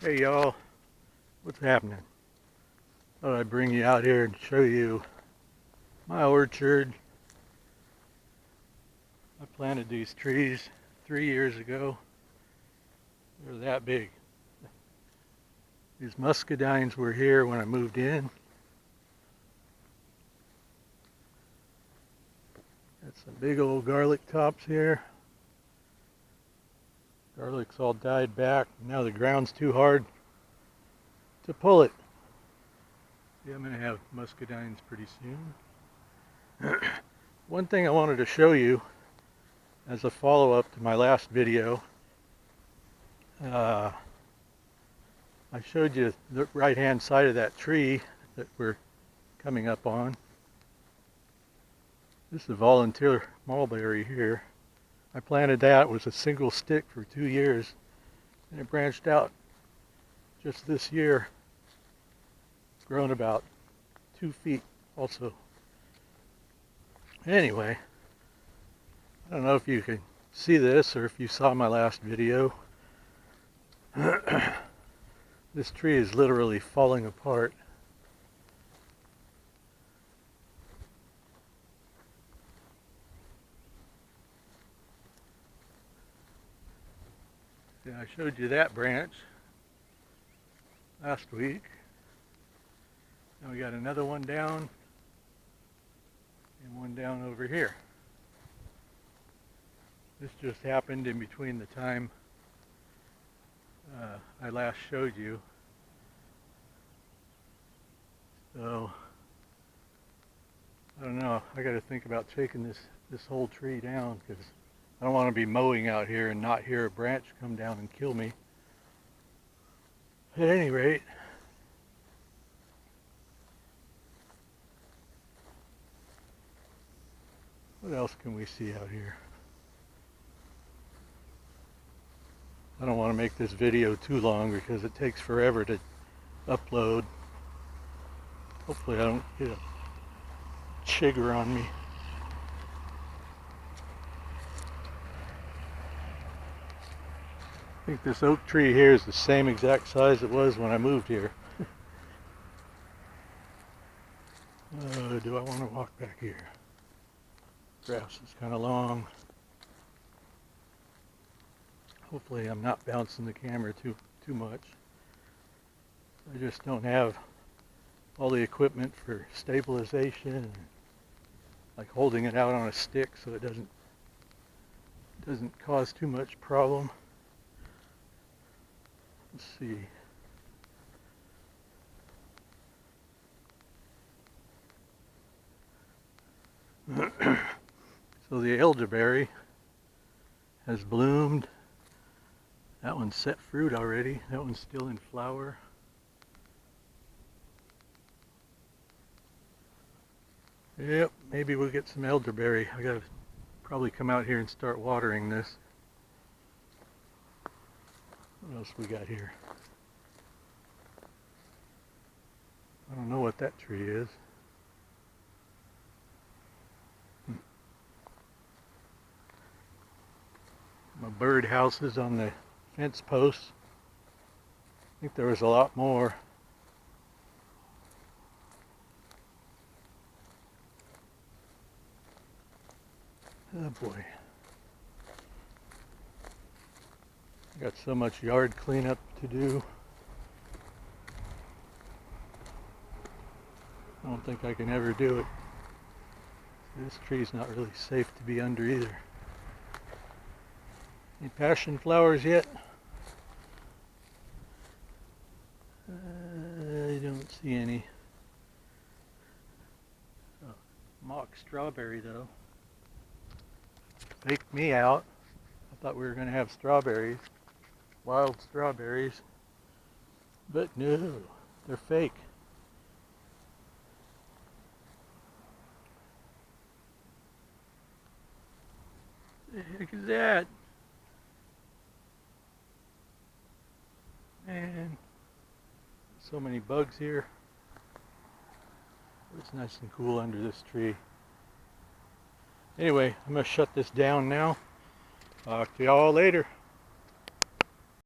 Hey y'all, what's happening? Thought I'd bring you out here and show you my orchard. I planted these trees 3 years ago. They're that big. These muscadines were here when I moved in. Got some big old garlic tops here. Garlic's all died back. Now the ground's too hard to pull it. Yeah, I'm gonna have muscadines pretty soon. One thing I wanted to show you as a follow-up to my last video, I showed you the right-hand side of that tree that we're coming up on. This is a volunteer mulberry here. I planted that. It was a single stick for 2 years, and it branched out just this year, grown about 2 feet also. Anyway, I don't know if you can see this or if you saw my last video. This tree is literally falling apart. Yeah, I showed you that branch last week. Now we got another one down and one down over here. This just happened in between the time I last showed you. So, I don't know. I got to think about taking this whole tree down because I don't want to be mowing out here and not hear a branch come down and kill me. At any rate, what else can we see out here? I don't want to make this video too long because it takes forever to upload. Hopefully I don't get a chigger on me. I think this oak tree here is the same exact size it was when I moved here. Do I want to walk back here? Grass is kind of long. Hopefully I'm not bouncing the camera too much. I just don't have all the equipment for stabilization and like holding it out on a stick so it doesn't cause too much problem. Let's see. So the elderberry has bloomed. That one's set fruit already. That one's still in flower. Yep, maybe we'll get some elderberry. I gotta probably come out here and start watering this. What else we got here? I don't know what that tree is. My bird houses on the fence posts. I think there was a lot more. Oh boy. I got so much yard cleanup to do. I don't think I can ever do it. This tree's not really safe to be under either. Any passion flowers yet? I don't see any. Oh, mock strawberry though. Faked me out. I thought we were going to have strawberries, wild strawberries, but no, they're fake. The heck is that? Man, so many bugs here. It's nice and cool under this tree. Anyway, I'm going to shut this down now. Talk to y'all later.